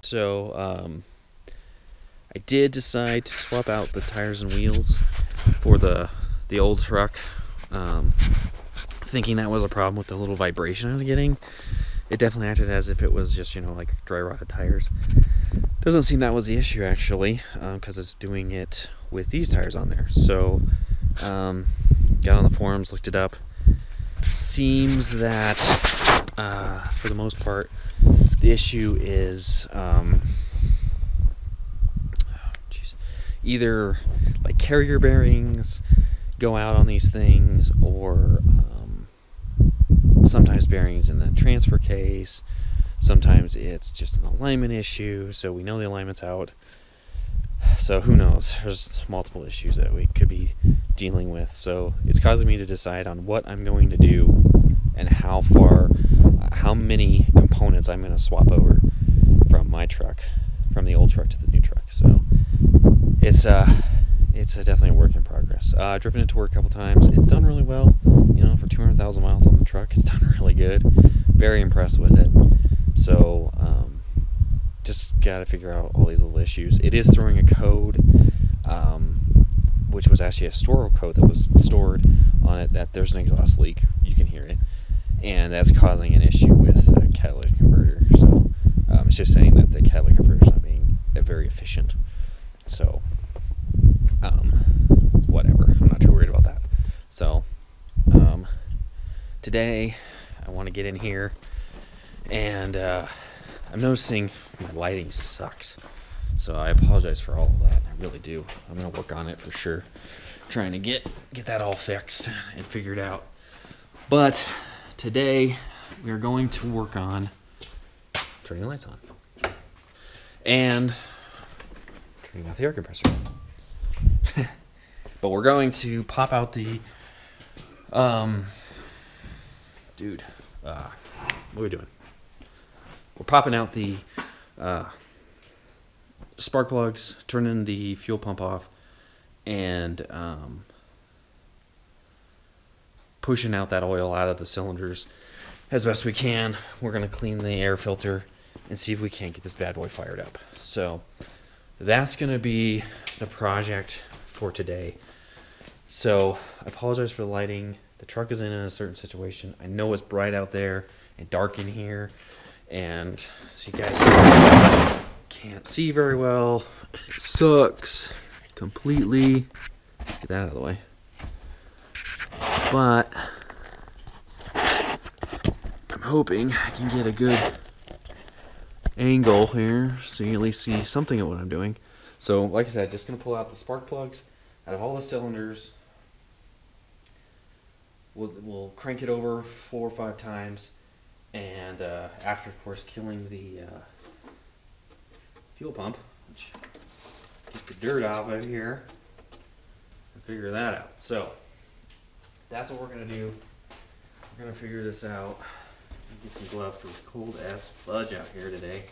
So I did decide to swap out the tires and wheels for the old truck, thinking that was a problem with the little vibration I was getting. It definitely acted as if it was just, like dry rotted tires. Doesn't seem that was the issue actually, because it's doing it with these tires on there. So got on the forums, looked it up. Seems that for the most part the issue is either like carrier bearings go out on these things, or sometimes bearings in the transfer case. Sometimes it's just an alignment issue, so we know the alignment's out. So who knows? There's multiple issues that we could be dealing with. So it's causing me to decide on what I'm going to do and how many components I'm going to swap over from my truck, from the old truck to the new truck. So it's definitely a work in progress. I've driven it to work a couple times. It's done really well. For 200,000 miles on the truck, it's done really good. Very impressed with it. So just got to figure out all these little issues. It is throwing a code, which was actually a store code that was stored on it, that there's an exhaust leak. You can hear it. And that's causing an issue with the catalytic converter. So it's just saying that the catalytic converter is not being very efficient. So whatever. I'm not too worried about that. So today I want to get in here, and I'm noticing my lighting sucks. So I apologize for all of that. I really do. I'm going to work on it for sure. Trying to get that all fixed and figured out. But today we are going to work on turning the lights on and turning off the air compressor. But we're going to pop out the what are we doing? We're popping out the spark plugs, turning the fuel pump off, and pushing out that oil out of the cylinders as best we can. We're going to clean the air filter and see if we can't get this bad boy fired up. So that's going to be the project for today. So I apologize for the lighting. The truck is in a certain situation. I know it's bright out there and dark in here, and so you guys can't see very well. It sucks completely. Get that out of the way. But I'm hoping I can get a good angle here so you can at least see something of what I'm doing. So like I said, just going to pull out the spark plugs out of all the cylinders. We'll crank it over 4 or 5 times, and after, of course, killing the fuel pump, which get the dirt out of here and figure that out. So that's what we're going to do. We're going to figure this out. Get some gloves because it's cold as fudge out here today,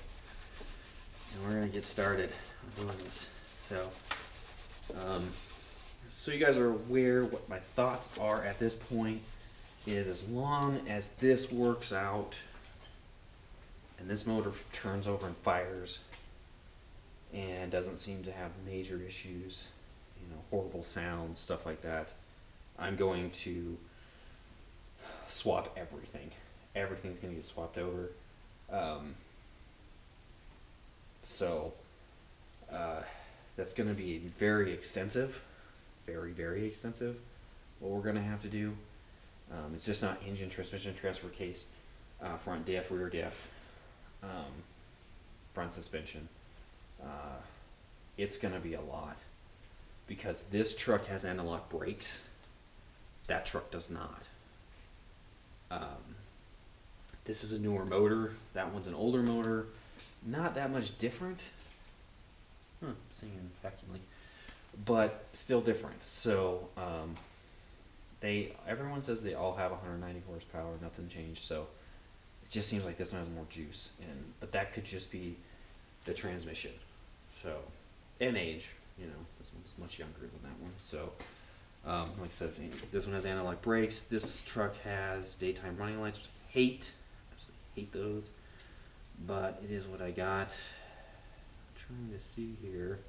and we're going to get started on doing this. So you guys are aware what my thoughts are at this point is, as long as this works out and this motor turns over and fires and doesn't seem to have major issues, horrible sounds, stuff like that, I'm going to swap everything. Everything's going to get swapped over. That's going to be very extensive. Very, very extensive. What we're going to have to do, it's just not engine, transmission, transfer case, front diff, rear diff, front suspension. It's going to be a lot, because this truck has anti-lock brakes. That truck does not. This is a newer motor. That one's an older motor. Not that much different. Singing vacuum leak. But still different. So everyone says they all have 190 horsepower, nothing changed. So it just seems like this one has more juice, but that could just be the transmission. So, and age, this one's much younger than that one. So like I said, this one has anti-lock brakes. This truck has daytime running lights, which I hate. Absolutely hate those. But it is what I got. trying to see here.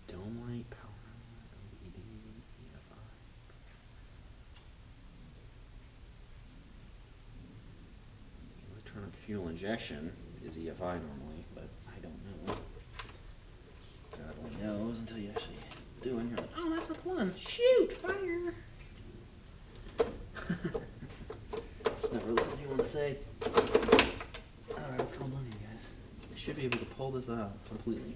Dome light, power, LED, EFI. Electronic fuel injection is EFI normally, but I don't know. God only knows until you actually do it and you're like, oh, that's a one. Shoot, fire. Not really something you want to say. Alright, what's going on here, guys? I should be able to pull this out completely.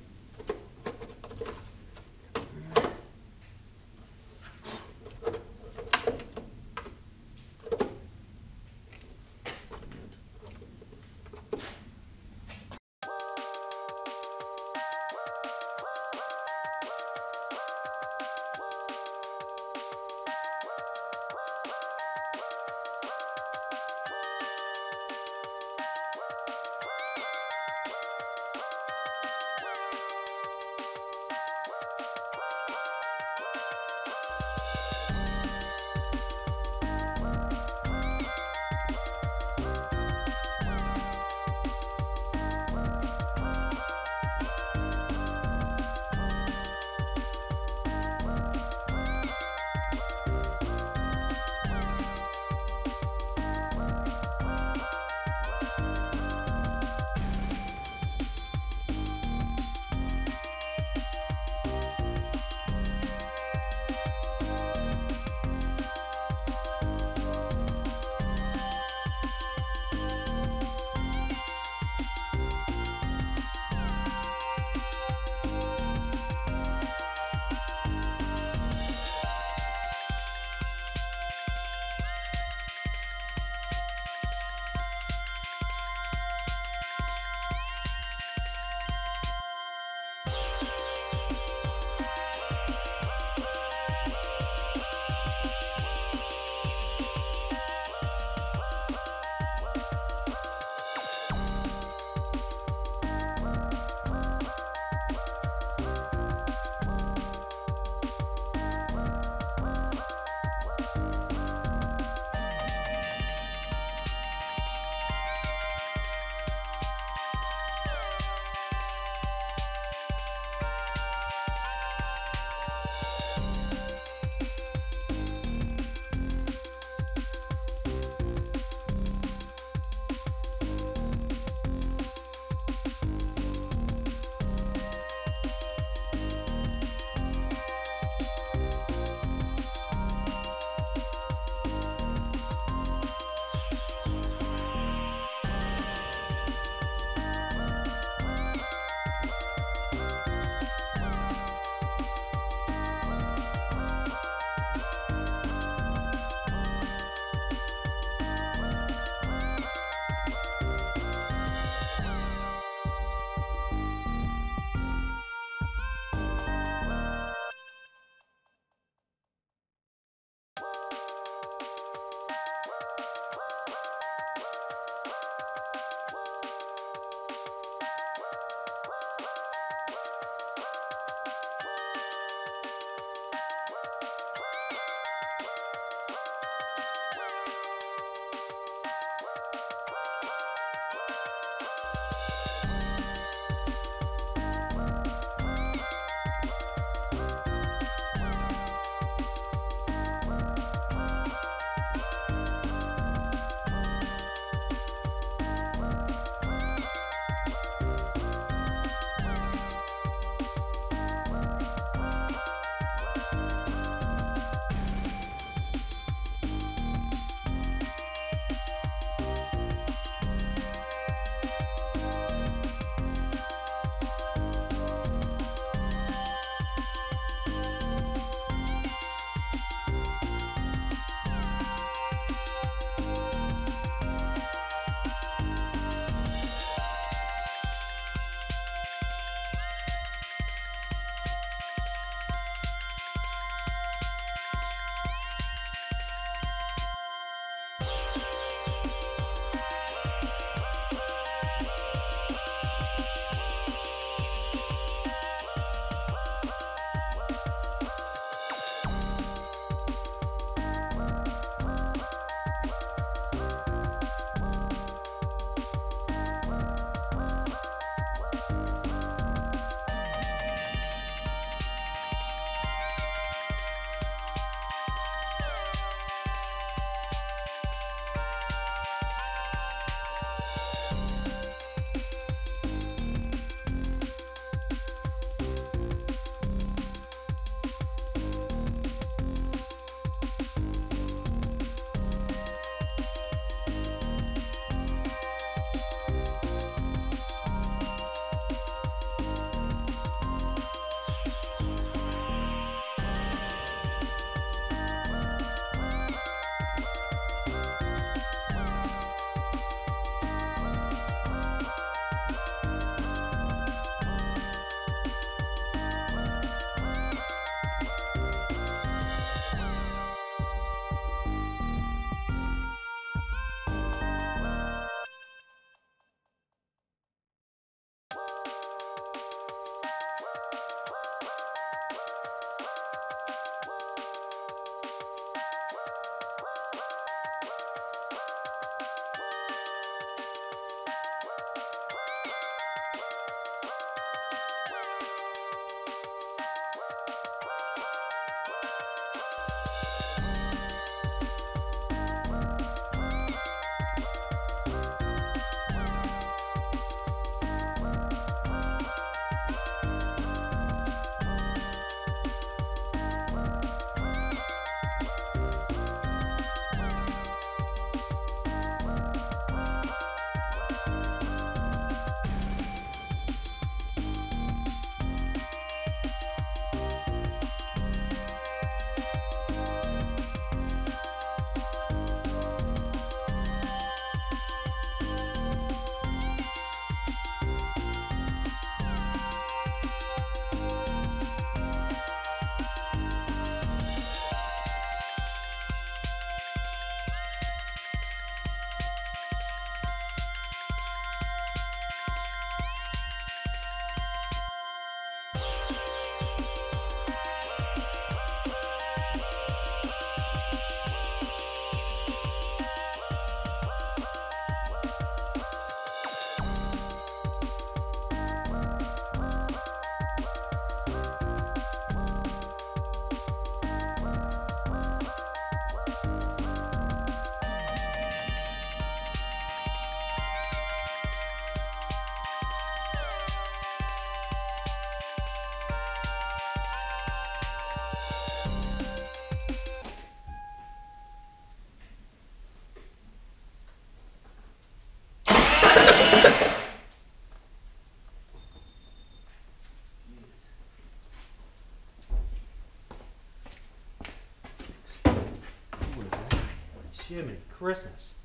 Jiminy Christmas.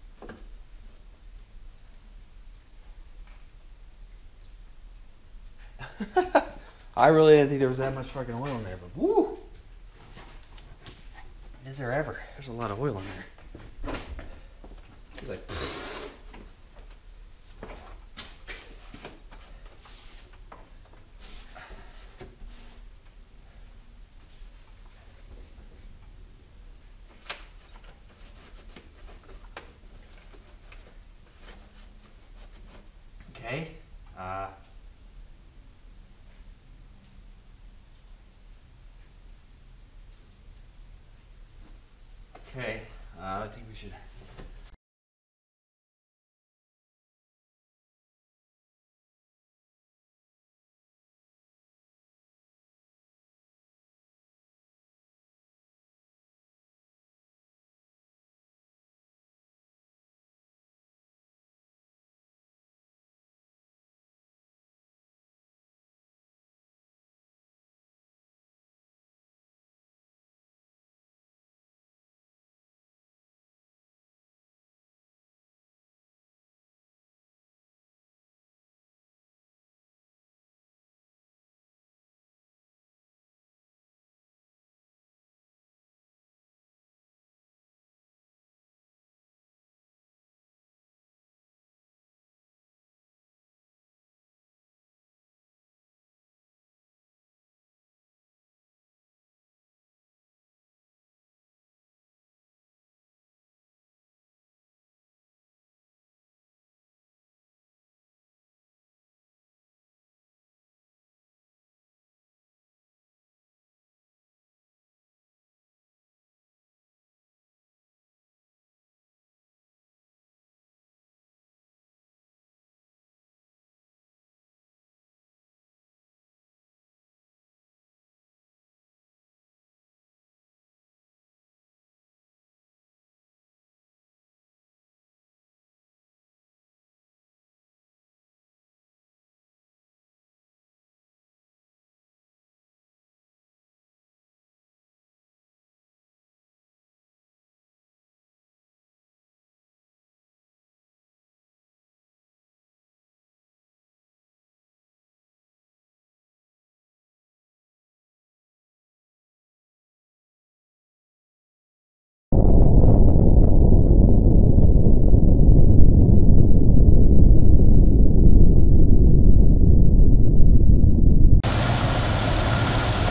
I really didn't think there was that much fucking oil in there, but woo! Is there ever? There's a lot of oil in there. It's like, okay. Okay, I think we should.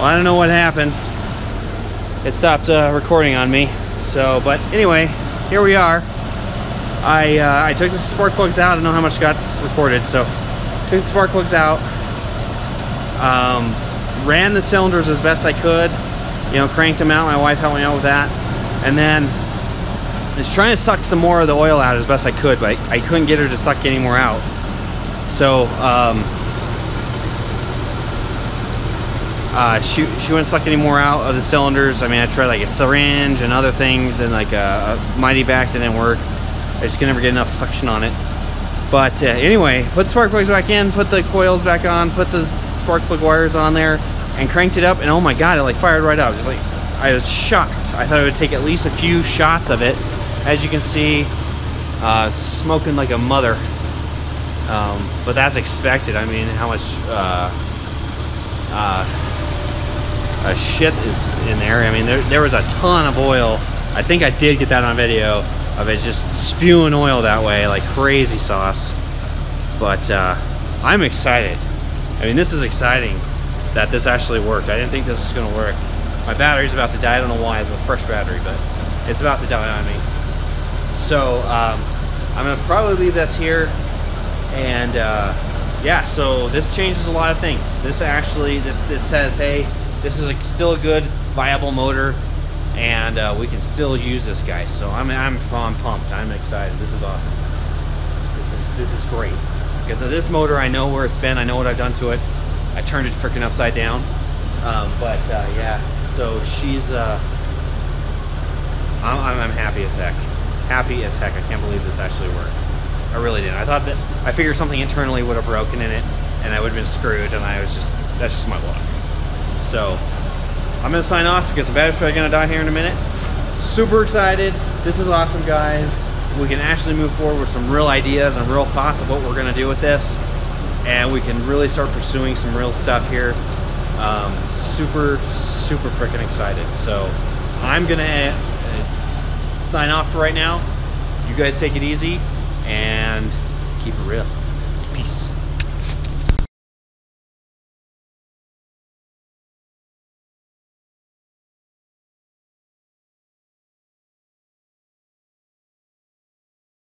Well, I don't know what happened. It stopped recording on me. So, but anyway, here we are. I took the spark plugs out. I don't know how much got recorded. So, took the spark plugs out. Ran the cylinders as best I could. You know, cranked them out. My wife helped me out with that. And then I was trying to suck some more of the oil out as best I could, but I couldn't get her to suck any more out. So, she wouldn't suck any more out of the cylinders. I mean, I tried like a syringe and other things, and like a mighty vac that didn't work. I just could never get enough suction on it. But anyway, put the spark plugs back in, put the coils back on, put the spark plug wires on there, and cranked it up. And oh my god, it like fired right up. Just like, I was shocked. I thought it would take at least a few shots of it. As you can see, smoking like a mother. But that's expected. I mean, how much shit is in there. I mean, there was a ton of oil. I think I did get that on video of it just spewing oil that way like crazy sauce. But I'm excited. I mean, this is exciting that this actually worked. I didn't think this was gonna work. My battery's about to die. I don't know why. It's a fresh battery, but it's about to die on me. So I'm gonna probably leave this here. And yeah, so this changes a lot of things. This actually, this says, hey, this is still a good, viable motor, and we can still use this guy. So I'm pumped. I'm excited. This is awesome. This is great. Because of this motor, I know where it's been. I know what I've done to it. I turned it freaking upside down. Yeah. So she's. I'm happy as heck. Happy as heck. I can't believe this actually worked. I really didn't. I thought that I figured something internally would have broken in it, and I would have been screwed. And that's just my luck. So I'm gonna sign off because the battery's probably gonna die here in a minute. Super excited. this is awesome, guys. We can actually move forward with some real ideas and real thoughts of what we're gonna do with this, and we can really start pursuing some real stuff here. Super freaking excited. So I'm gonna sign off for right now. You guys take it easy and keep it real. Peace.